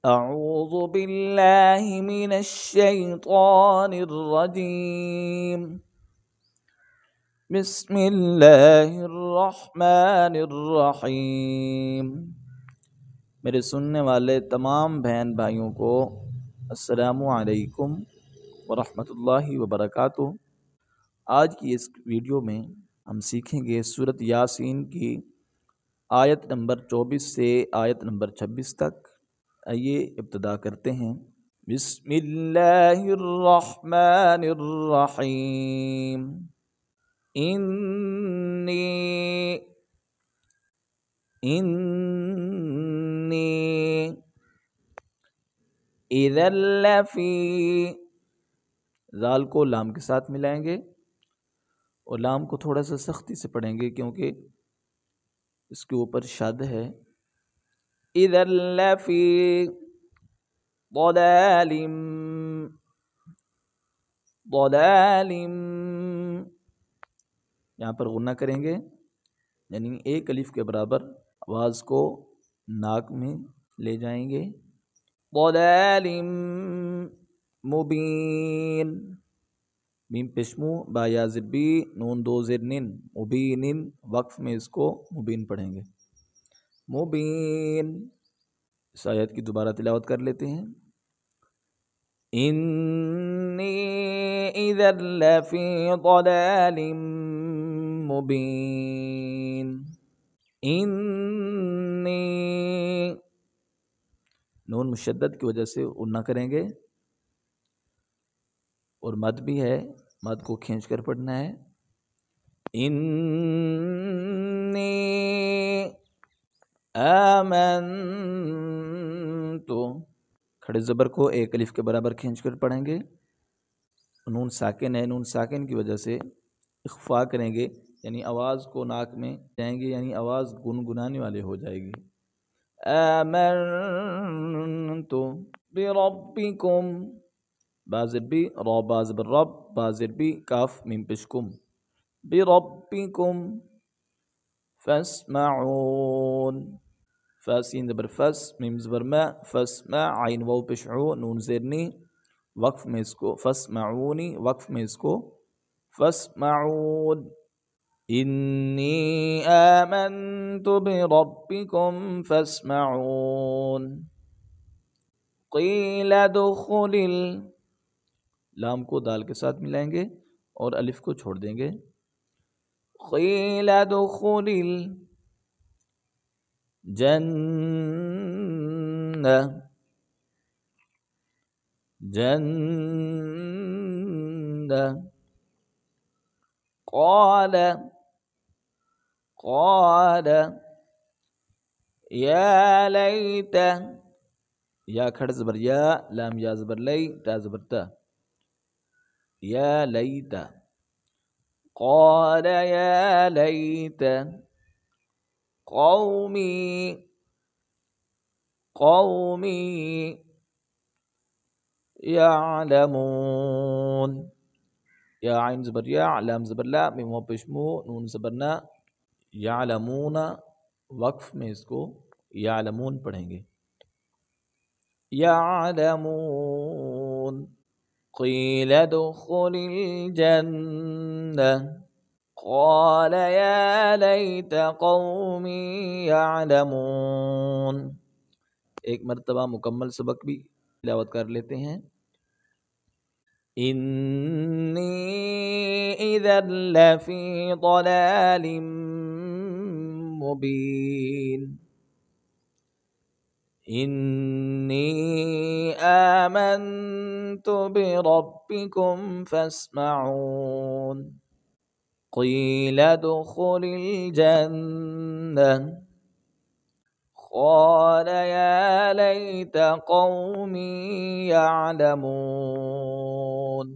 اعوذ باللہ من الشیطان الرجیم بسم اللہ الرحمن الرحیم۔ میرے سننے والے تمام بہن بھائیوں کو السلام علیکم ورحمۃ اللہ وبرکاتہ۔ آج کی اس ویڈیو میں ہم سیکھیں گے سورۃ یاسین کی آیت نمبر 24 سے آیت نمبر 26 تک۔ آئیے ابتدا کرتے ہیں۔ بسم اللہ الرحمن الرحیم۔ انی اذا لفی، زال کو لام کے ساتھ ملائیں گے اور لام کو تھوڑا سا سختی سے پڑھیں گے کیونکہ اس کے اوپر شد ہے۔ اذا لفی ضلال یہاں پر غنہ کریں گے، یعنی ایک الف کے برابر آواز کو ناک میں لے جائیں گے۔ ضلال مبین، میم پیشمو با یا زر بی نون دو زر نن، مبین، وقف میں اس کو مبین پڑھیں گے۔ مبین۔ اس آیت کی دوبارہ تلاوت کر لیتے ہیں۔ انی اذا لفی ضلال مبین۔ انی، نون مشدد کی وجہ سے غنہ کریں گے اور مد بھی ہے، مد کو کھینچ کر پڑھنا ہے۔ انی آمنتو، کھڑے زبر کو ایک الف کے برابر کھینچ کر پڑھیں گے۔ نون ساکن ہے، نون ساکن کی وجہ سے اخفا کریں گے، یعنی آواز کو ناک میں جائیں گے، یعنی آواز گنگنانے والے ہو جائے گی۔ آمنتو بربکم، بازر بھی را بازر رب، بازر بھی کاف میم پشکم، بربکم فاسمعون، فاسین زبر فس، میم زبر ما، فاسمع، عین واو پشعو، نون زیرنی، وقف میں اس کو فاسمعونی، وقف میں اس کو فاسمعون۔ انی آمنت بربکم فاسمعون۔ قیل ادخل، لام کو دال کے ساتھ ملائیں گے اور الف کو چھوڑ دیں گے۔ قیل ادخل الجنہ، جنہ۔ قال یا لیت، یا کھڑ زبر یا، لام یا زبر لی، تا زبر تا، یا لیت۔ قال یا لیت قومی یعلمون، یا عین زبر یا، لام زبر لا، میم واو پشمو، نون زبرنا، یعلمون، وقف میں اس کو یعلمون پڑھیں گے۔ یعلمون۔ قیل ادخل الجنہ، قال یا لیت قومی یعلمون۔ ایک مرتبہ مکمل سبق بھی تلاوت کر لیتے ہیں۔ انی اذا لفی ضلال مبین۔ انی آمنت بربکم فاسمعون۔ قیل ادخل الجنہ، قال یا لیت قومی یعلمون۔